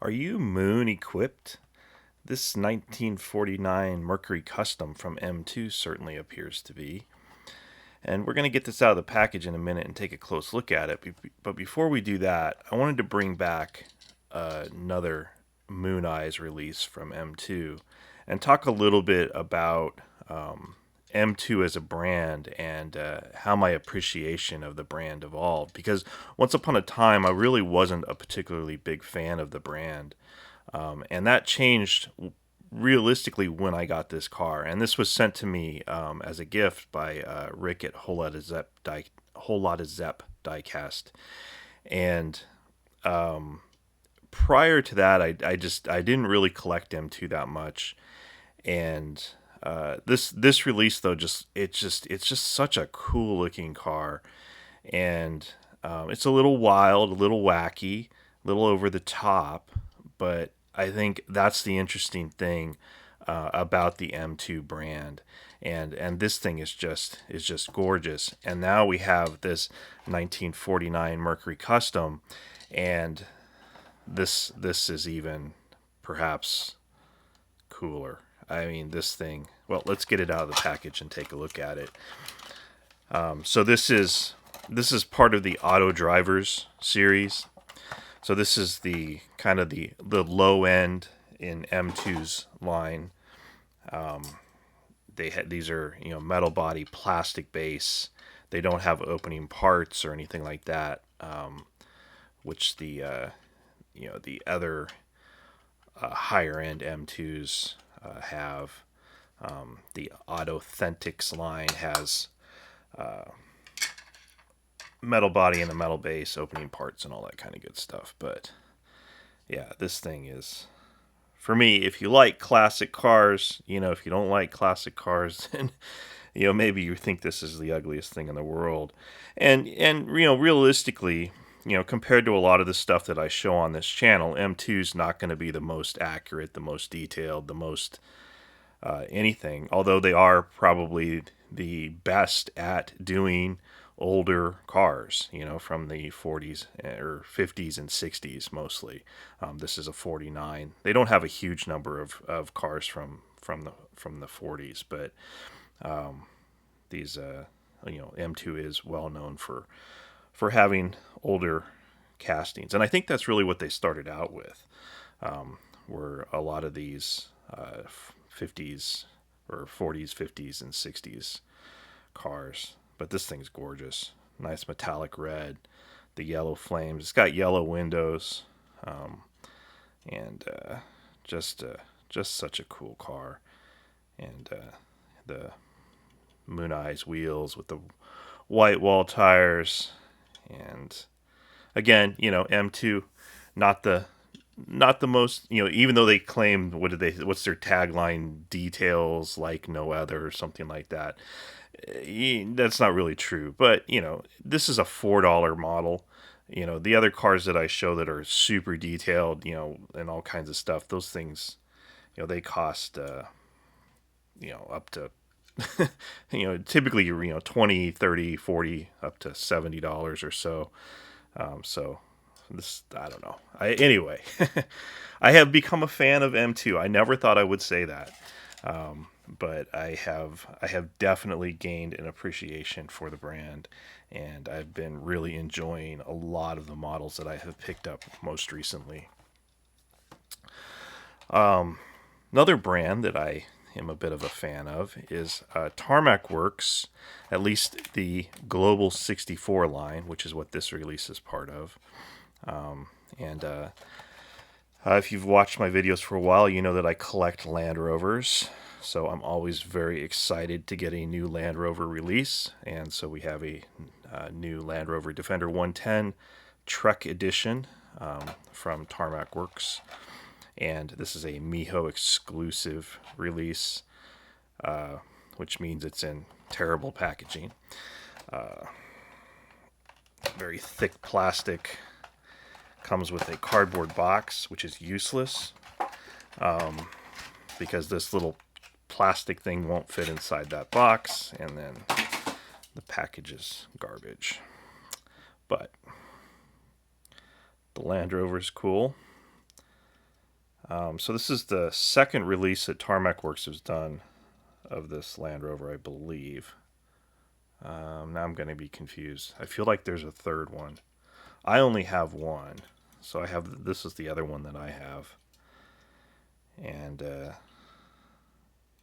Are you moon equipped? This 1949 Mercury Custom from M2 certainly appears to be. And we're going to get this out of the package in a minute and take a close look at it. But before we do that, I wanted to bring back another Moon Eyes release from M2 and talk a little bit about M2 as a brand and how my appreciation of the brand evolved. Because once upon a time, I really wasn't a particularly big fan of the brand. And that changed realistically when I got this car. And this was sent to me as a gift by Rick at Whole Lotta Zep Diecast. And prior to that, I didn't really collect M2 that much. And this release though, it's just such a cool looking car, and it's a little wild, a little wacky, a little over the top, but I think that's the interesting thing about the M2 brand, and this thing is just gorgeous. And now we have this 1949 Mercury Custom, and this is even perhaps cooler. I mean, this thing. Well, let's get it out of the package and take a look at it. So this is part of the Auto Drivers series. So this is the kind of the low end in M2's line. These are metal body, plastic base. They don't have opening parts or anything like that, which the the other higher end M2s have. The Authentics line has metal body and a metal base, opening parts, and all that kind of good stuff. But yeah, this thing is, for me, if you like classic cars, if you don't like classic cars, then maybe you think this is the ugliest thing in the world. And realistically, compared to a lot of the stuff that I show on this channel, M2 is not going to be the most accurate, the most detailed, the most anything. Although they are probably the best at doing older cars, from the 40s or 50s and 60s mostly. This is a 49. They don't have a huge number of cars from the 40s, but these M2 is well known for having older castings, and I think that's really what they started out with. Were a lot of these 50s or 40s, 50s, and 60s cars. But this thing's gorgeous. Nice metallic red, the yellow flames. It's got yellow windows, and just such a cool car. And the Moon Eyes wheels with the white wall tires, and again, M2, not the most, even though they claim, what's their tagline, details like no other or something like that. That's not really true, but this is a $4 model. The other cars that I show that are super detailed, and all kinds of stuff, those things, they cost up to typically 20, 30, 40, up to $70 or so. So this, I don't know. Anyway, I have become a fan of M2. I never thought I would say that. But I have definitely gained an appreciation for the brand, and I've been really enjoying a lot of the models that I have picked up most recently. Another brand that I am a bit of a fan of is Tarmac Works, at least the Global64 line, which is what this release is part of. If you've watched my videos for a while, you know that I collect Land Rovers. So I'm always very excited to get a new Land Rover release. And so we have a new Land Rover Defender 110 Truck Edition from Tarmac Works. And this is a Miho exclusive release, which means it's in terrible packaging. Very thick plastic. Comes with a cardboard box, which is useless because this little plastic thing won't fit inside that box, and then the package is garbage. But the Land Rover is cool. So this is the second release that Tarmac Works has done of this Land Rover, I believe. Now I'm going to be confused. I feel like there's a third one. I only have one, so I have this is the other one that I have. And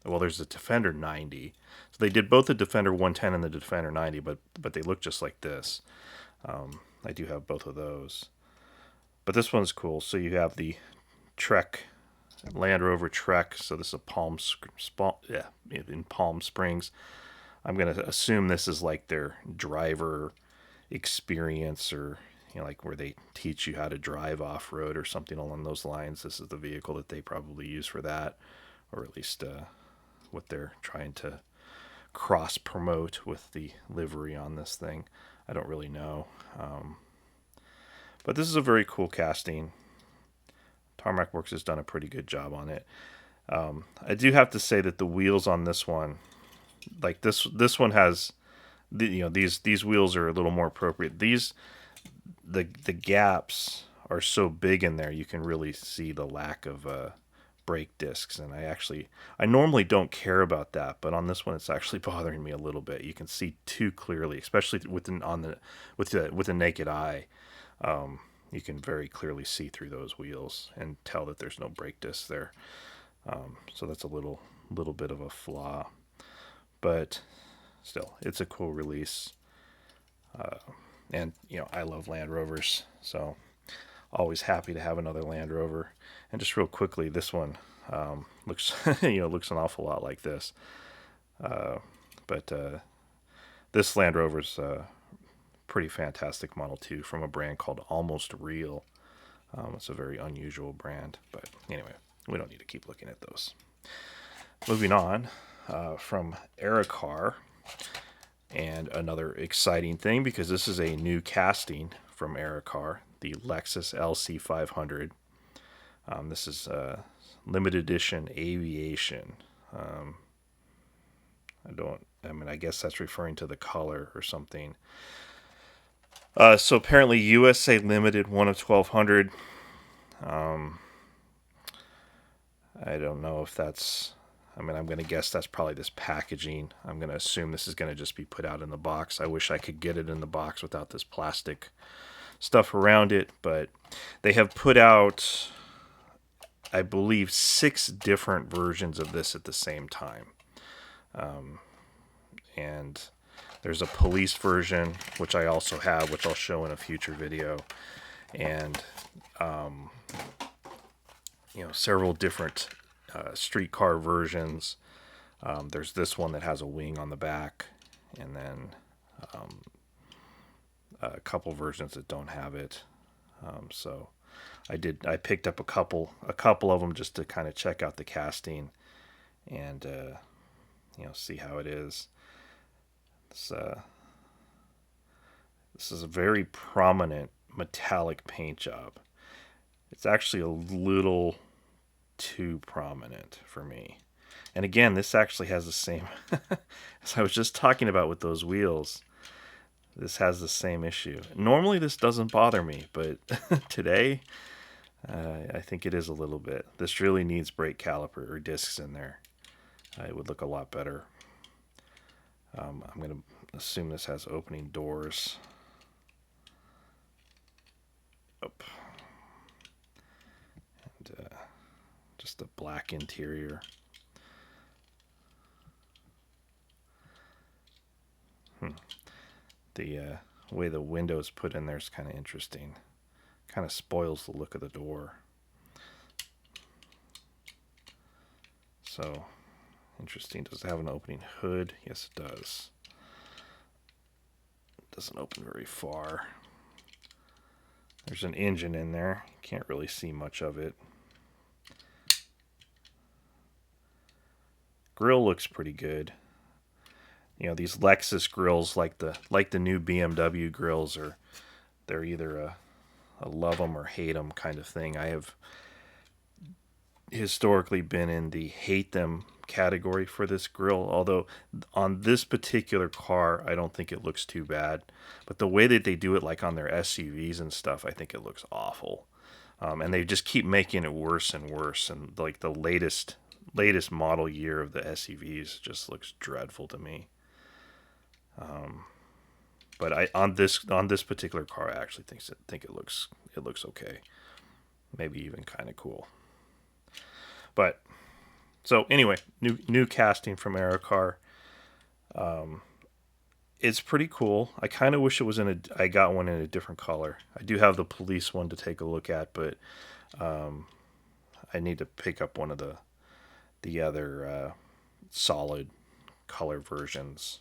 well, there's the Defender 90. So they did both the Defender 110 and the Defender 90, but they look just like this. I do have both of those. But this one's cool. So you have the Trek, Land Rover Trek. So this is a in Palm Springs. I'm going to assume this is like their driver experience, or like where they teach you how to drive off-road or something along those lines. This is the vehicle that they probably use for that, or at least what they're trying to cross-promote with the livery on this thing. I don't really know. But this is a very cool casting. Tarmac Works has done a pretty good job on it. I do have to say that the wheels on this one, like this one has, these wheels are a little more appropriate. The gaps are so big in there, you can really see the lack of brake discs. And I normally don't care about that, but on this one, it's actually bothering me a little bit. You can see too clearly, especially with the naked eye. You can very clearly see through those wheels and tell that there's no brake discs there. So that's a little bit of a flaw, but still, it's a cool release. And I love Land Rovers, so always happy to have another Land Rover. And just real quickly, this one looks looks an awful lot like this. But this Land Rover's pretty fantastic model too, from a brand called Almost Real. It's a very unusual brand, but anyway, we don't need to keep looking at those. Moving on, from Aerocar, and another exciting thing, because this is a new casting from Aerocar, the Lexus LC 500. This is limited edition aviation. I guess that's referring to the color or something. So apparently USA Limited, one of 1,200. I don't know if that's, I'm going to guess that's probably this packaging. I'm going to assume this is going to just be put out in the box. I wish I could get it in the box without this plastic stuff around it, but they have put out, I believe, 6 different versions of this at the same time. And there's a police version, which I also have, which I'll show in a future video. And, several different streetcar versions. There's this one that has a wing on the back, and then a couple versions that don't have it. So I picked up a couple of them just to kind of check out the casting and see how it is. This is a very prominent metallic paint job. It's actually a little too prominent for me. And again, this actually has the same, as I was just talking about with those wheels, this has the same issue. Normally this doesn't bother me, but today I think it is a little bit. This really needs brake caliper or discs in there. It would look a lot better. I'm going to assume this has opening doors. And just a black interior. The way the window is put in there is kind of interesting. Kind of spoils the look of the door. So, interesting. Does it have an opening hood? Yes, it does. It doesn't open very far. There's an engine in there. Can't really see much of it. Grill looks pretty good. These Lexus grills, like the new BMW grills, they're either a love them or hate them kind of thing. I have historically been in the hate them category for this grill, although on this particular car I don't think it looks too bad, but the way that they do it, like on their SUVs and stuff, I think it looks awful. And they just keep making it worse and worse, and like the latest model year of the SUVs just looks dreadful to me. But on this particular car, I actually think it looks okay, maybe even kind of cool. But so anyway, new casting from Aerocar. It's pretty cool. I kind of wish it was I got one in a different color. I do have the police one to take a look at, but I need to pick up one of the other solid color versions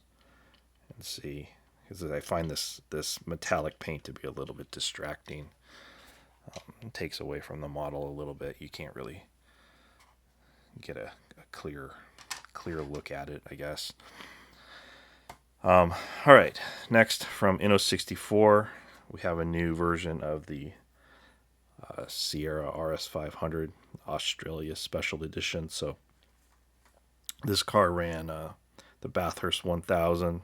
and see, because I find this metallic paint to be a little bit distracting. It takes away from the model a little bit. You can't really get a clear look at it, I guess. All right, next from Inno64, we have a new version of the Sierra RS500 Australia Special Edition. So this car ran the Bathurst 1000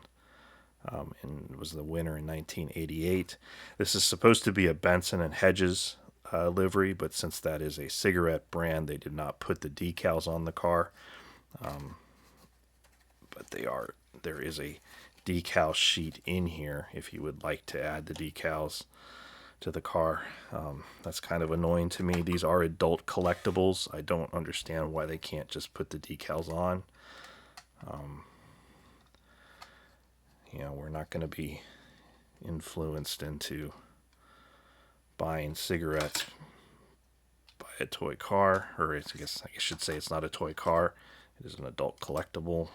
and was the winner in 1988. This is supposed to be a Benson and Hedges livery, but since that is a cigarette brand, they did not put the decals on the car. But there is a decal sheet in here if you would like to add the decals to the car. That's kind of annoying to me. These are adult collectibles. I don't understand why they can't just put the decals on. We're not going to be influenced into buying cigarettes by a toy car, or I guess I should say it's not a toy car. It is an adult collectible.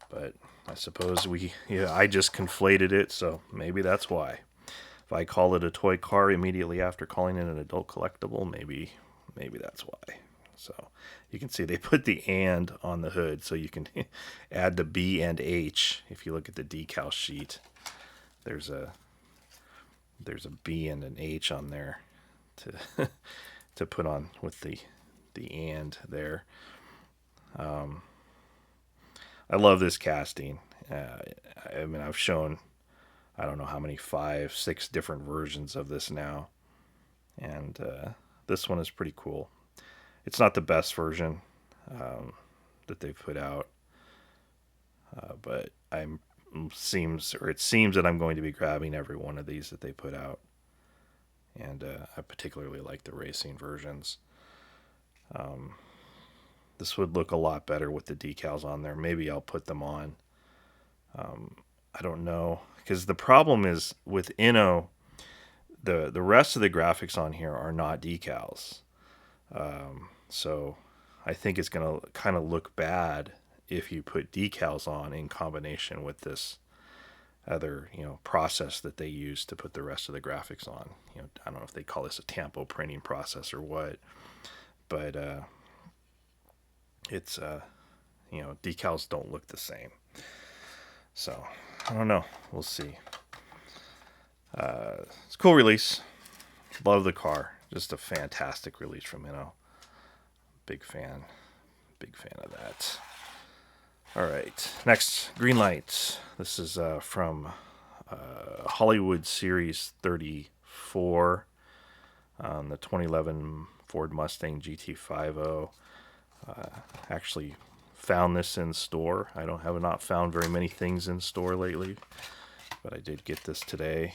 But I suppose I just conflated it, so maybe that's why. If I call it a toy car immediately after calling it an adult collectible, maybe that's why. So you can see they put the "and" on the hood, so you can add the B and H. If you look at the decal sheet, there's a B and an H on there to to put on with the "and" there. I love this casting. I mean, I've shown, I don't know how many, 5, 6 different versions of this now, and this one is pretty cool. It's not the best version that they've put out, but it seems that I'm going to be grabbing every one of these that they put out, and I particularly like the racing versions. This would look a lot better with the decals on there. Maybe I'll put them on. I don't know, because the problem is with Inno, the rest of the graphics on here are not decals. So I think it's going to kind of look bad if you put decals on in combination with this other, process that they use to put the rest of the graphics on. I don't know if they call this a tampo printing process or what, but it's decals don't look the same. So I don't know. We'll see. It's a cool release. Love the car. Just a fantastic release from Inno. Big fan of that. All right, next, Greenlight. This is from Hollywood Series 34 on the 2011 Ford Mustang GT50. Actually found this in store. I have not found very many things in store lately, but I did get this today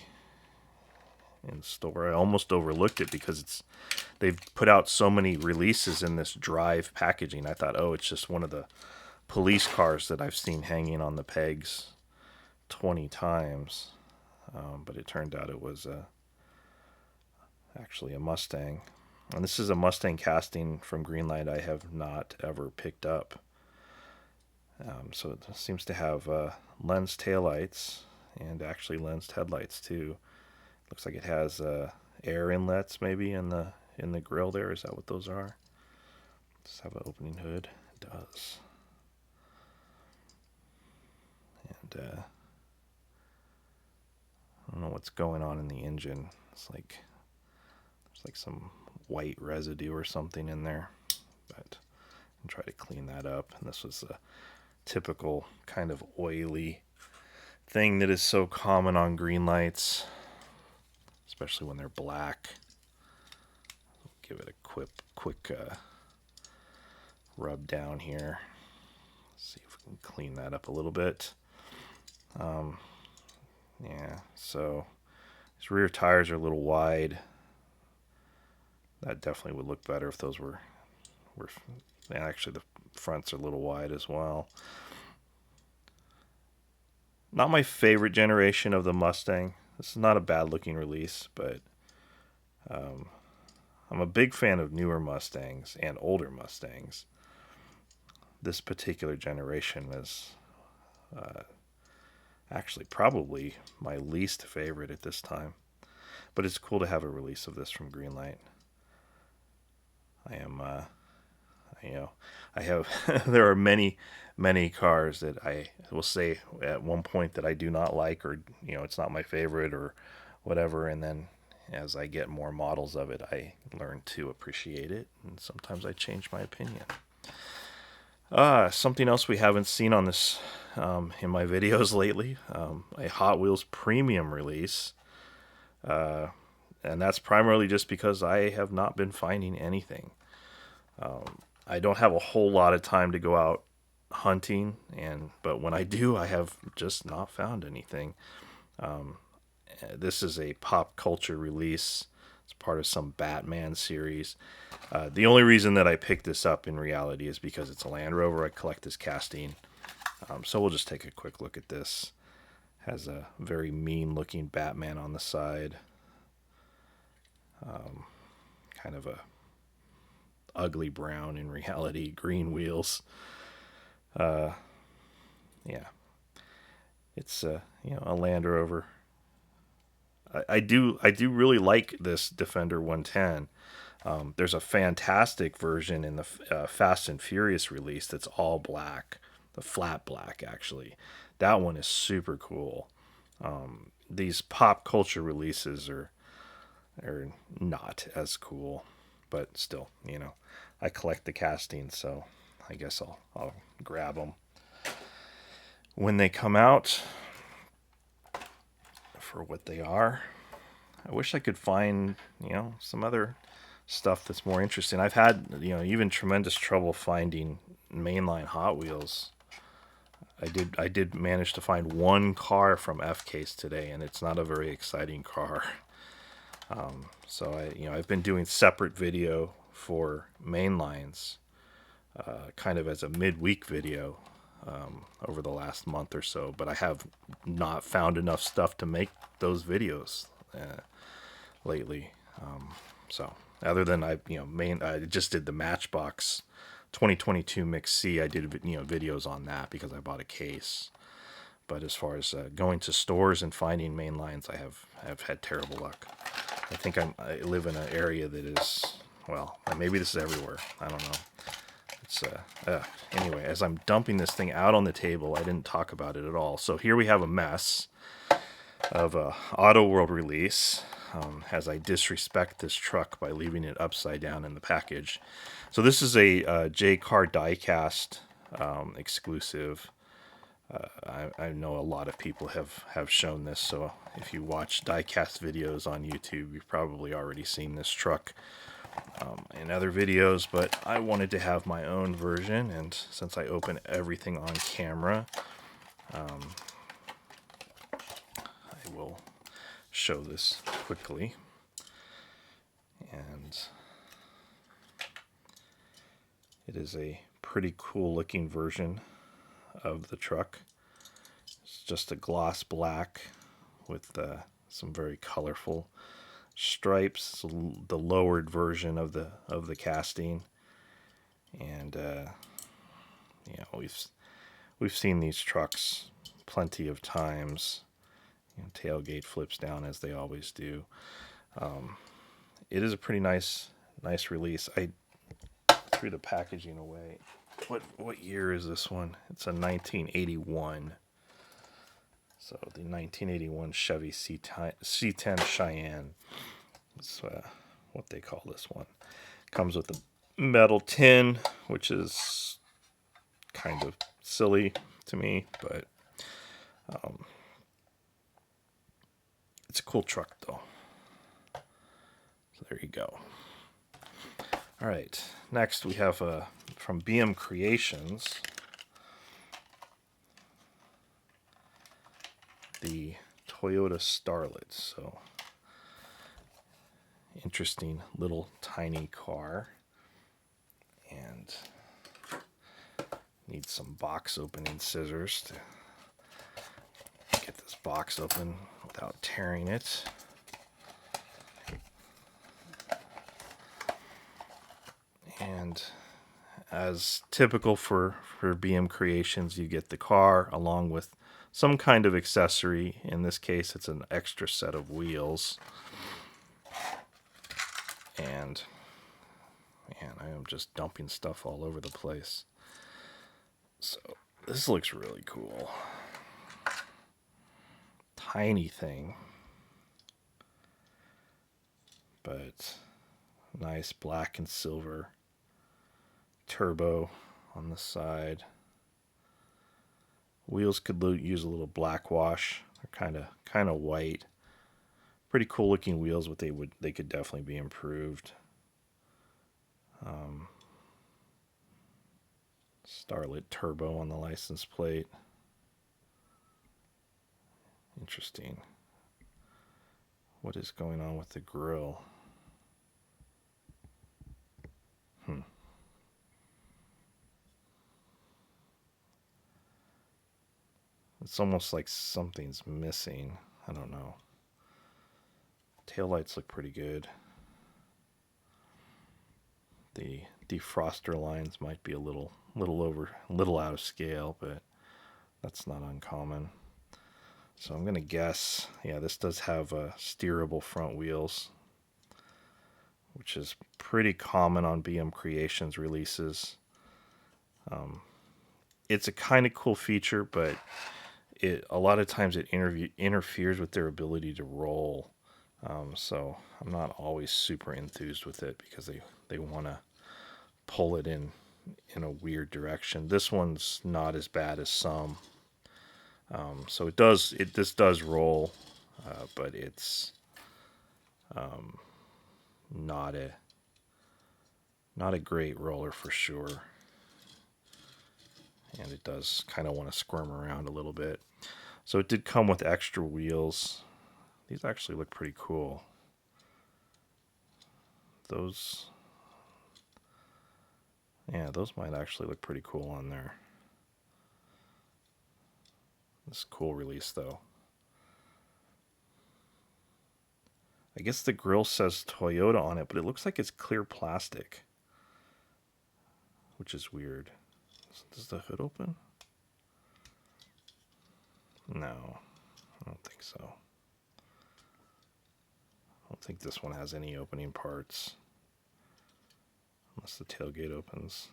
in store. I almost overlooked it because they've put out so many releases in this drive packaging. I thought, oh, it's just one of the police cars that I've seen hanging on the pegs 20 times, but it turned out it was actually a Mustang. And this is a Mustang casting from Greenlight I have not ever picked up. So it seems to have lens taillights and actually lensed headlights too. Looks like it has air inlets maybe in the grill there. Is that what those are? Does it have an opening hood? It does. And I don't know what's going on in the engine. There's like some white residue or something in there. but I'll try to clean that up. And this was a typical kind of oily thing that is so common on Greenlights, especially when they're black. Give it a quick rub down here. Let's see if we can clean that up a little bit. Yeah, so these rear tires are a little wide. That definitely would look better if those were actually the fronts are a little wide as well. Not my favorite generation of the Mustang. This is not a bad looking release, but I'm a big fan of newer Mustangs and older Mustangs. This particular generation is actually probably my least favorite at this time, but it's cool to have a release of this from Greenlight. I am, I have, there are many cars that I will say at one point that I do not like, or, it's not my favorite or whatever, and then as I get more models of it, I learn to appreciate it, and sometimes I change my opinion. Something else we haven't seen on this in my videos lately, a Hot Wheels premium release, and that's primarily just because I have not been finding anything. I don't have a whole lot of time to go out hunting, but when I do, I have just not found anything. This is a pop culture release. It's part of some Batman series. The only reason that I picked this up in reality is because it's a Land Rover. I collect this casting. So we'll just take a quick look at this. Has a very mean looking Batman on the side. Kind of a ugly brown in reality, green wheels. Yeah. It's a Land Rover. I do really like this Defender 110. There's a fantastic version in the Fast and Furious release that's all black, the flat black actually. That one is super cool. These pop culture releases are not as cool, but still, I collect the castings, so I guess I'll grab them when they come out for what they are. I wish I could find, some other stuff that's more interesting. I've had, even tremendous trouble finding mainline Hot Wheels. I did manage to find one car from F-Case today, and it's not a very exciting car. So I've been doing separate video for mainlines, kind of as a midweek video over the last month or so, but I have not found enough stuff to make those videos lately. So other than I just did the Matchbox 2022 Mix C, I did videos on that because I bought a case. But as far as going to stores and finding main lines, I have had terrible luck. I think I live in an area that is, well, maybe this is everywhere. I don't know. It's anyway, as I'm dumping this thing out on the table, I didn't talk about it at all. So here we have a mess of a Auto World release, as I disrespect this truck by leaving it upside down in the package. So this is a J-Car Diecast exclusive. I know a lot of people have shown this, so if you watch diecast videos on YouTube, you've probably already seen this truck in other videos, but I wanted to have my own version, and since I open everything on camera, I will show this quickly. And it is a pretty cool looking version of the truck. It's just a gloss black with some very colorful stripes. It's the lowered version of the casting, and we've seen these trucks plenty of times. Tailgate flips down as they always do. It is a pretty nice release. I threw the packaging away. What year is this one? It's a 1981. So the 1981 Chevy C10 Cheyenne is what they call this one. Comes with metal tin, which is kind of silly to me, but it's a cool truck though. So there you go. All right, next we have from BM Creations, the Toyota Starlet. So interesting little tiny car, and need some box opening scissors to get this box open without tearing it. And as typical for BM Creations, you get the car along with some kind of accessory. In this case, it's an extra set of wheels. And man, I am just dumping stuff all over the place. So this looks really cool. Tiny thing, but nice black and silver turbo on the side. Wheels could use a little black wash. They're kind of white. Pretty cool looking wheels, but they could definitely be improved. Starlet turbo on the license plate. Interesting. What is going on with the grill? It's almost like something's missing. I don't know. Taillights look pretty good. The defroster lines might be a little out of scale, but that's not uncommon. So I'm gonna guess, yeah, this does have steerable front wheels, which is pretty common on BM Creations releases. It's a kind of cool feature, but a lot of times it interferes with their ability to roll. So I'm not always super enthused with it because they want to pull it in a weird direction. This one's not as bad as some. So this does roll, but it's not a great roller for sure. And it does kind of want to squirm around a little bit. So it did come with extra wheels. These actually look pretty cool. Those might actually look pretty cool on there. This is a cool release though. I guess the grill says Toyota on it, but it looks like it's clear plastic, which is weird. Does the hood open? No, I don't think so. I don't think this one has any opening parts, unless the tailgate opens.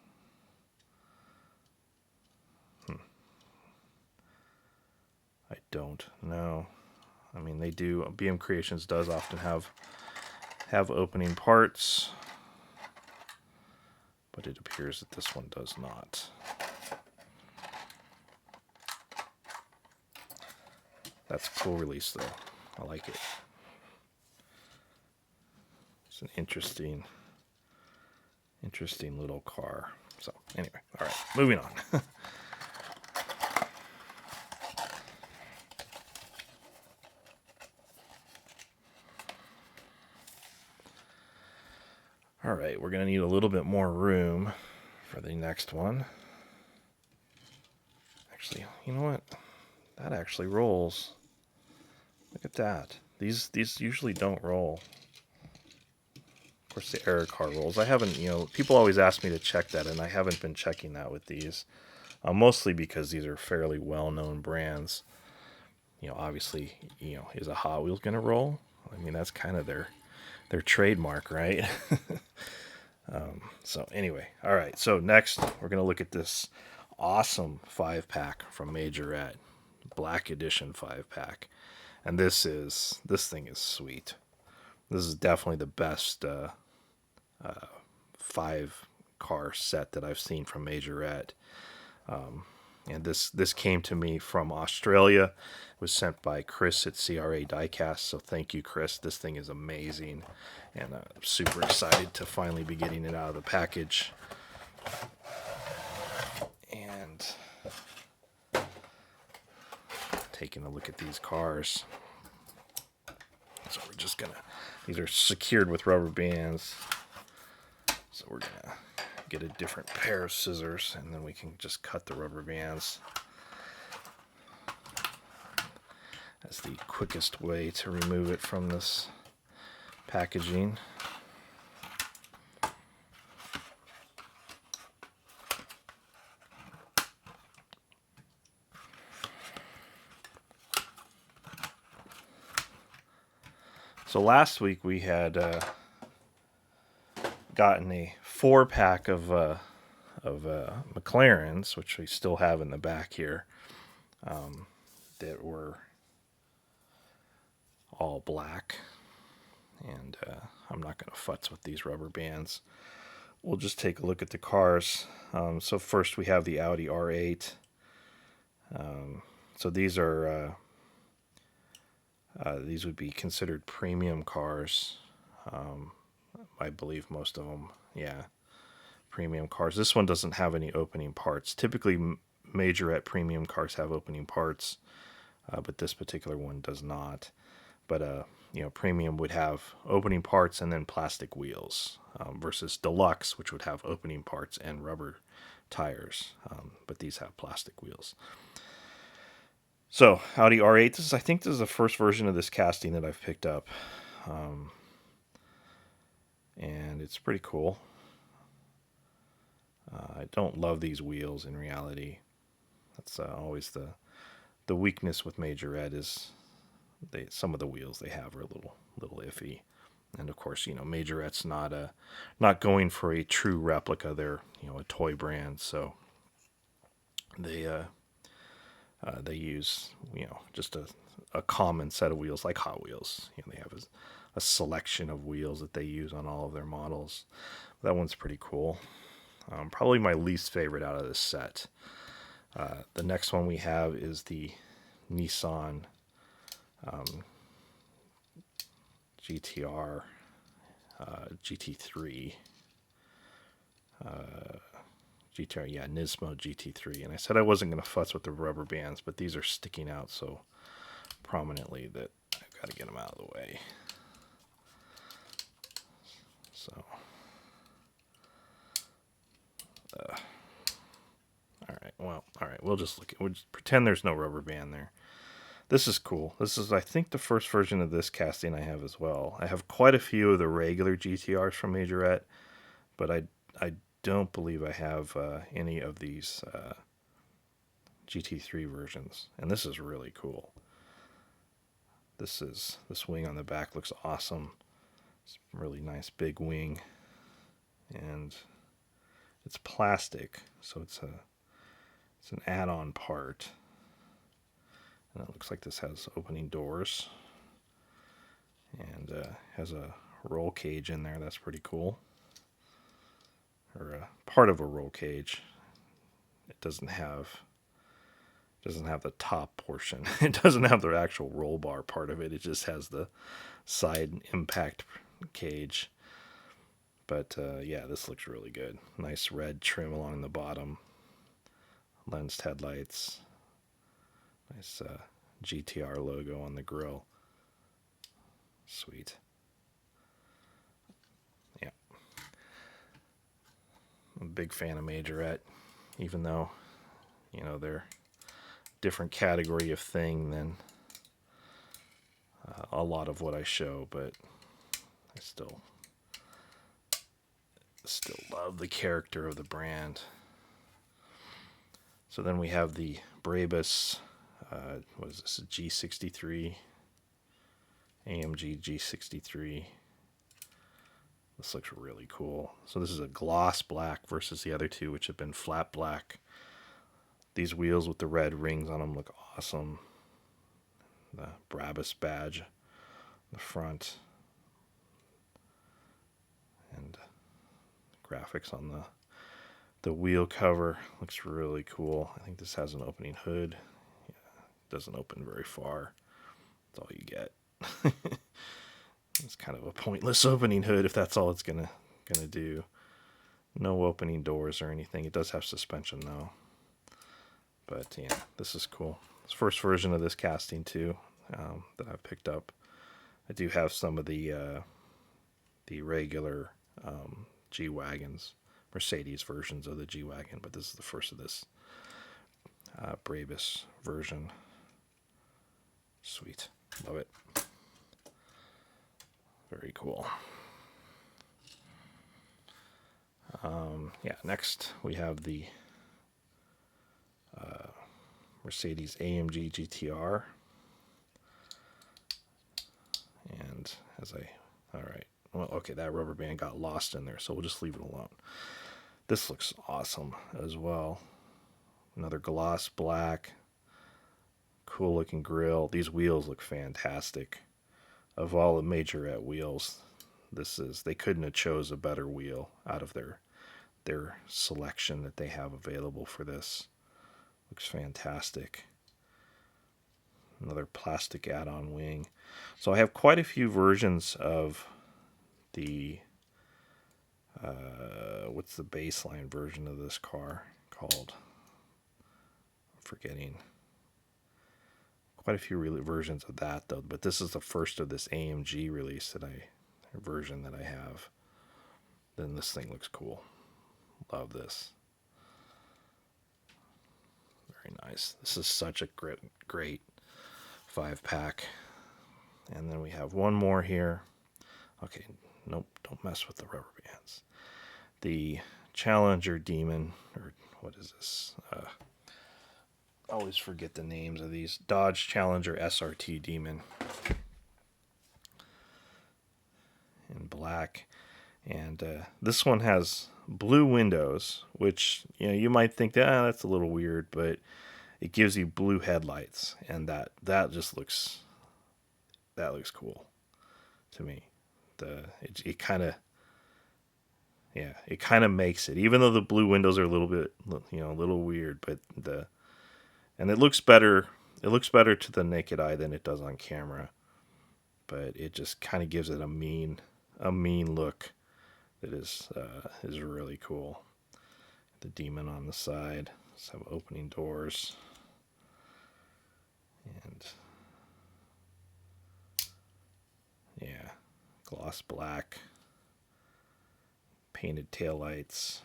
I don't know. I mean, they do. BM Creations does often have opening parts, but it appears that this one does not. That's a cool release, though. I like it. It's an interesting little car. So, anyway, all right, moving on. All right, we're going to need a little bit more room for the next one. Actually, you know what? That actually rolls. Look at that. These usually don't roll. Of course, the error car rolls. I haven't, people always ask me to check that, and I haven't been checking that with these. Mostly because these are fairly well-known brands. Obviously, is a Hot Wheels going to roll? I mean, that's kind of their trademark, right? So anyway, all right. So next, we're going to look at this awesome 5-pack from Majorette, Black Edition 5-pack, and this thing is sweet. This is definitely the best 5 car set that I've seen from Majorette. And this came to me from Australia. It was sent by Chris at CRA Diecast, so thank you, Chris. This thing is amazing, and I'm super excited to finally be getting it out of the package. And taking a look at these cars. So we're just gonna, these are secured with rubber bands. So we're gonna get a different pair of scissors, and then we can just cut the rubber bands. That's the quickest way to remove it from this packaging. So last week we had gotten a 4-pack of McLarens, which we still have in the back here, that were all black, and I'm not going to futz with these rubber bands. We'll just take a look at the cars. So first we have the Audi R8. So these are these would be considered premium cars. I believe most of them, yeah, premium cars. This one doesn't have any opening parts. Typically, Majorette premium cars have opening parts, but this particular one does not. But you know, premium would have opening parts and then plastic wheels, versus deluxe, which would have opening parts and rubber tires. But these have plastic wheels. So Audi R8. I think this is the first version of this casting that I've picked up. And it's pretty cool. I don't love these wheels in reality. That's always the weakness with Majorette, is some of the wheels they have are a little iffy. And of course, you know, Majorette's not going for a true replica. They're, you know, a toy brand, so they use, you know, just a common set of wheels like Hot Wheels. You know, they have a selection of wheels that they use on all of their models. That one's pretty cool. Probably my least favorite out of this set. The next one we have is the Nissan Gtr Gt3 Gtr, yeah, Nismo Gt3. And I said I wasn't going to futz with the rubber bands, but these are sticking out so prominently that I've got to get them out of the way. So, all right, we'll just we'll just pretend there's no rubber band there. This is cool. This is, I think, the first version of this casting I have as well. I have quite a few of the regular GTRs from Majorette, but I don't believe I have any of these GT3 versions, and this is really cool. This wing on the back looks awesome. It's a really nice big wing, and it's plastic, so it's an add-on part. And it looks like this has opening doors, and has a roll cage in there. That's pretty cool. Or part of a roll cage. It doesn't have the top portion. It doesn't have the actual roll bar part of it. It just has the side impact cage. But yeah, this looks really good. Nice red trim along the bottom. Lensed headlights. Nice GTR logo on the grille. Sweet. Yeah. I'm a big fan of Majorette, even though, you know, they're a different category of thing than a lot of what I show, but I still love the character of the brand. So then we have the Brabus, what is this, a G63, Amg G63. This looks really cool. So this is a gloss black versus the other two, which have been flat black. These wheels with the red rings on them look awesome. The Brabus badge on the front, and graphics on The wheel cover looks really cool. I think this has an opening hood. Yeah, doesn't open very far. That's all you get. It's kind of a pointless opening hood if that's all it's gonna do. No opening doors or anything. It does have suspension though. But yeah, this is cool. It's the first version of this casting too that I've picked up. I do have some of the regular G-Wagons, Mercedes versions of the G-Wagon, but this is the first of this Brabus version. Sweet. Love it. Very cool. Yeah, next we have the Mercedes AMG Gtr. And alright, well, okay, that rubber band got lost in there, so we'll just leave it alone. This looks awesome as well. Another gloss black, cool looking grill. These wheels look fantastic. Of all the Majorette wheels, they couldn't have chose a better wheel out of their selection that they have available for this. Looks fantastic. Another plastic add-on wing. So I have quite a few versions of the what's the baseline version of this car called? I'm forgetting. Quite a few versions of that though, but this is the first of this AMG release version that I have. Then this thing looks cool. Love this. Very nice. This is such a great 5-pack. And then we have one more here. Okay, nope, don't mess with the rubber bands. The Challenger Demon, or what is this? I always forget the names of these. Dodge Challenger SRT Demon. In black. And this one has blue windows, which you might think that's a little weird, but it gives you blue headlights, and that just looks cool to me. It kind of makes it, even though the blue windows are a little bit a little weird, but and it looks better to the naked eye than it does on camera, but it just kind of gives it a mean look that is really cool. The Demon on the side. Let's have opening doors. And yeah, gloss black. Painted taillights.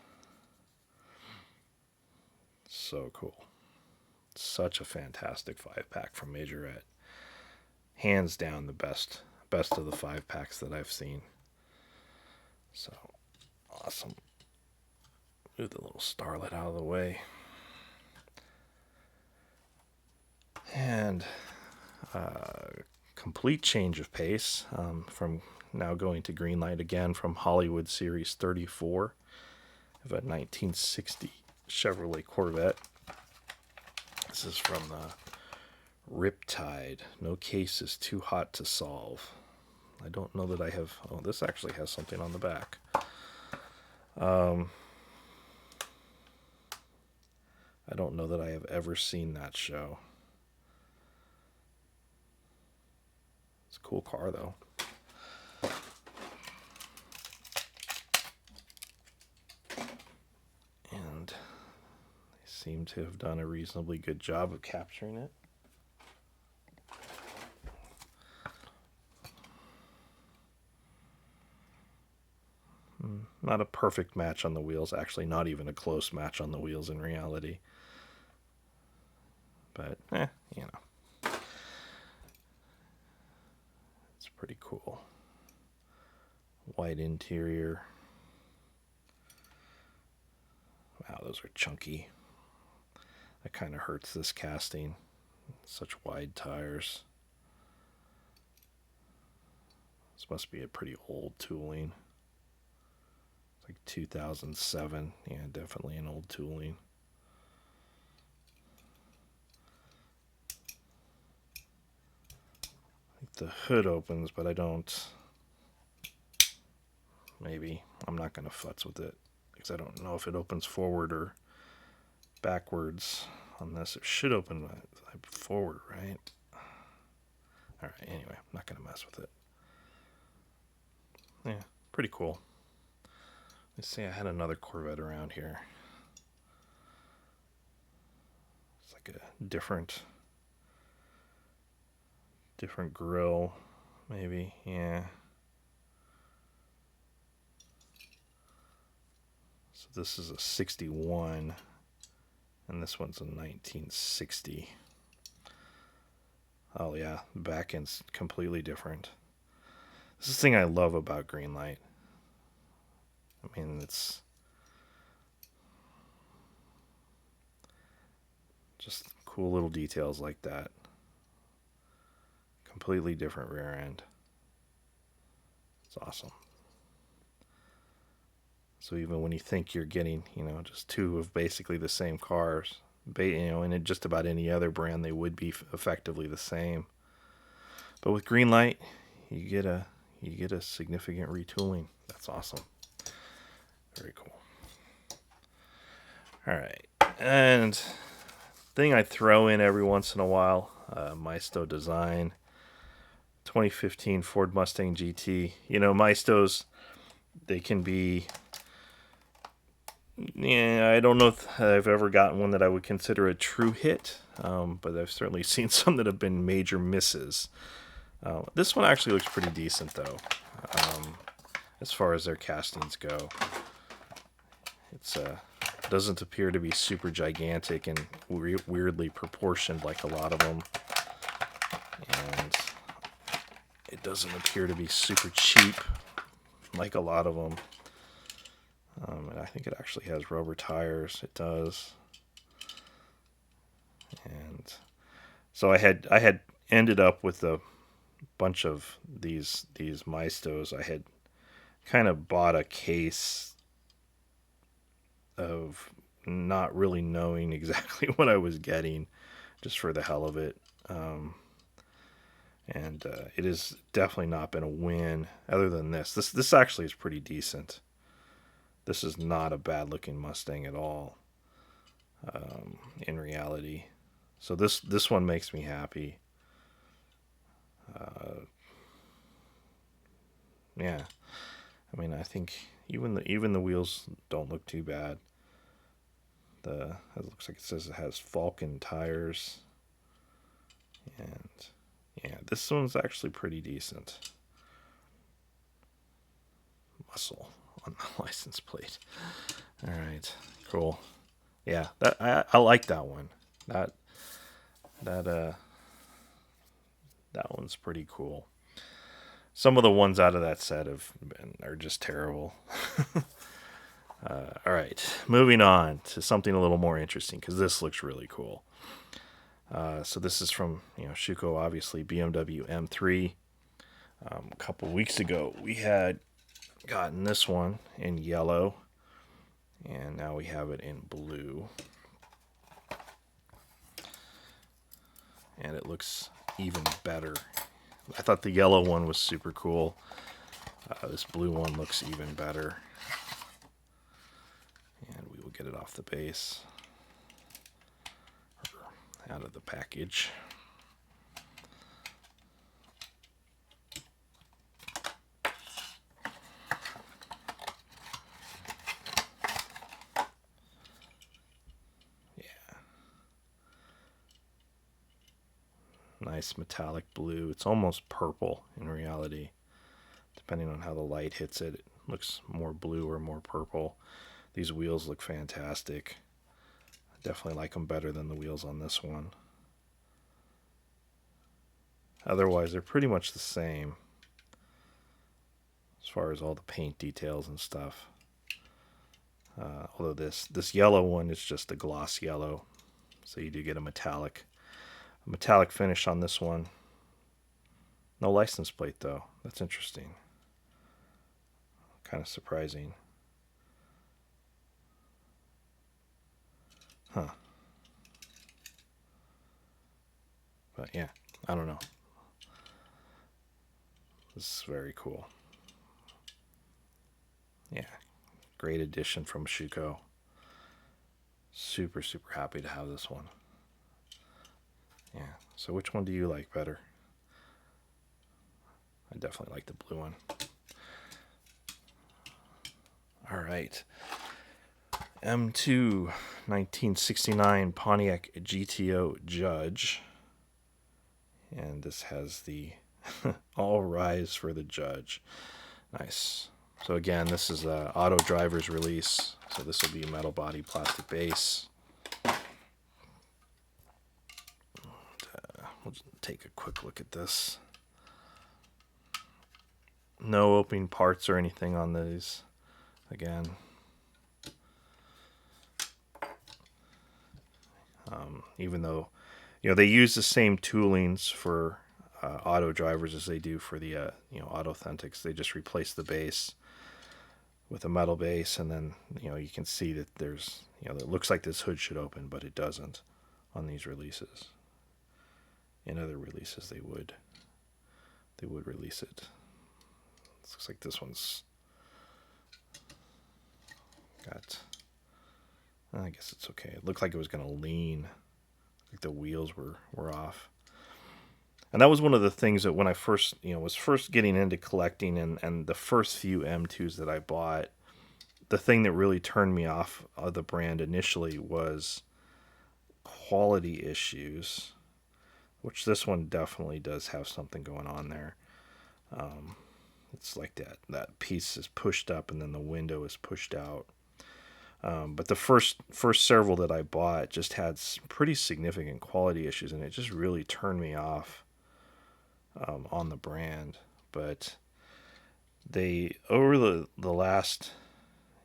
So cool. Such a fantastic 5-pack from Majorette. Hands down the best of the 5-packs that I've seen. So awesome. Move the little Starlet out of the way. And complete change of pace from now going to Greenlight again from Hollywood Series 34 of a 1960 Chevrolet Corvette. This is from the Riptide. No case is too hot to solve. I don't know that I have... Oh, this actually has something on the back. I don't know that I have ever seen that show. It's a cool car, though. And they seem to have done a reasonably good job of capturing it. Not a perfect match on the wheels. Actually, not even a close match on the wheels in reality. But, it's pretty cool. White interior. Wow, those are chunky. That kind of hurts this casting. Such wide tires. This must be a pretty old tooling. It's like 2007. Yeah, definitely an old tooling. I think the hood opens, but I don't... Maybe. I'm not going to futz with it. because I don't know if it opens forward or backwards on this. It should open forward, right? All right, anyway, I'm not going to mess with it. Yeah, pretty cool. Let's see, I had another Corvette around here. It's like a different grill, maybe, yeah. So this is a 61, and this one's a 1960. Oh yeah, the back end's completely different. This is the thing I love about Greenlight. I mean, it's just cool little details like that. Completely different rear end. It's awesome. So even when you think you're getting, just two of basically the same cars, in just about any other brand, they would be effectively the same. But with Greenlight, you get a significant retooling. That's awesome. Very cool. All right, and thing I throw in every once in a while, Maisto Design, 2015 Ford Mustang GT. Maistos, they can be. Yeah, I don't know if I've ever gotten one that I would consider a true hit, but I've certainly seen some that have been major misses. This one actually looks pretty decent, though, as far as their castings go. It's doesn't appear to be super gigantic and weirdly proportioned like a lot of them, and it doesn't appear to be super cheap like a lot of them. And I think it actually has rubber tires. It does. And so I had ended up with a bunch of these Maistos. I had kind of bought a case of not really knowing exactly what I was getting, just for the hell of it. And it has definitely not been a win. Other than this actually is pretty decent. This is not a bad looking Mustang at all, in reality. So this one makes me happy. Yeah, I mean, I think even the wheels don't look too bad. It looks like it says it has Falcon tires, and yeah, this one's actually pretty decent. Muscle on the license plate. All right, cool. Yeah, I like that one. That one's pretty cool. Some of the ones out of that set are just terrible. All right, moving on to something a little more interesting, because this looks really cool. So this is from Schuco, obviously, Bmw M3. A couple weeks ago, we had gotten this one in yellow, and now we have it in blue. And it looks even better. I thought the yellow one was super cool. This blue one looks even better. And we will get it off the base, or out of the package. Nice metallic blue. It's almost purple in reality. Depending on how the light hits it, it looks more blue or more purple. These wheels look fantastic. I definitely like them better than the wheels on this one. Otherwise, they're pretty much the same as far as all the paint details and stuff. Although this yellow one is just a gloss yellow, so you do get a metallic finish on this one. No license plate, though. That's interesting. Kind of surprising. Huh. But yeah, I don't know. This is very cool. Yeah, Great addition from Schuco. Super, super happy to have this one. Yeah, so which one do you like better? I definitely like the blue one. All right. M2 1969 Pontiac Gto Judge. And this has the all rise for the Judge. Nice. So again, this is a auto driver's release. So this will be metal body, plastic base. We'll just take a quick look at this. No opening parts or anything on these. Again. Even though, you know, they use the same toolings for auto drivers as they do for the auto authentics. They just replace the base with a metal base, and then you can see that there's it looks like this hood should open, but it doesn't on these releases. In other releases, they would release it. It looks like this one's got. I guess it's okay. It looked like it was going to lean. Like the wheels were off. And that was one of the things that when I first, was first getting into collecting and the first few M2s that I bought, the thing that really turned me off of the brand initially was quality issues, which this one definitely does have something going on there. It's like that piece is pushed up and then the window is pushed out. But the first several that I bought just had some pretty significant quality issues, and it just really turned me off on the brand. But they, over the last,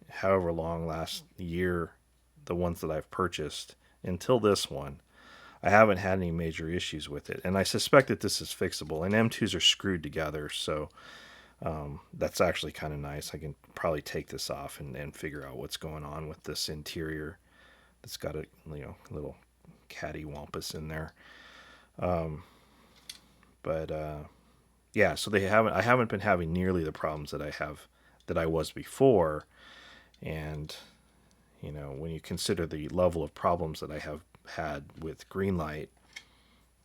however long, last year, the ones that I've purchased, until this one, I haven't had any major issues with it. And I suspect that this is fixable. And M2s are screwed together, so that's actually kind of nice. I can probably take this off and figure out what's going on with this interior. It's got a little cattywampus in there. Yeah, so I haven't been having nearly the problems that I was before. And when you consider the level of problems that I have had with Greenlight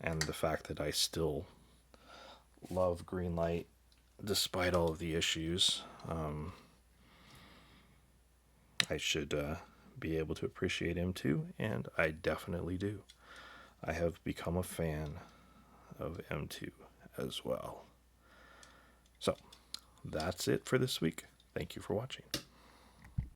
and the fact that I still love Greenlight despite all of the issues, I should be able to appreciate him too, and I definitely do. I have become a fan of M2 as well. So, that's it for this week. Thank you for watching.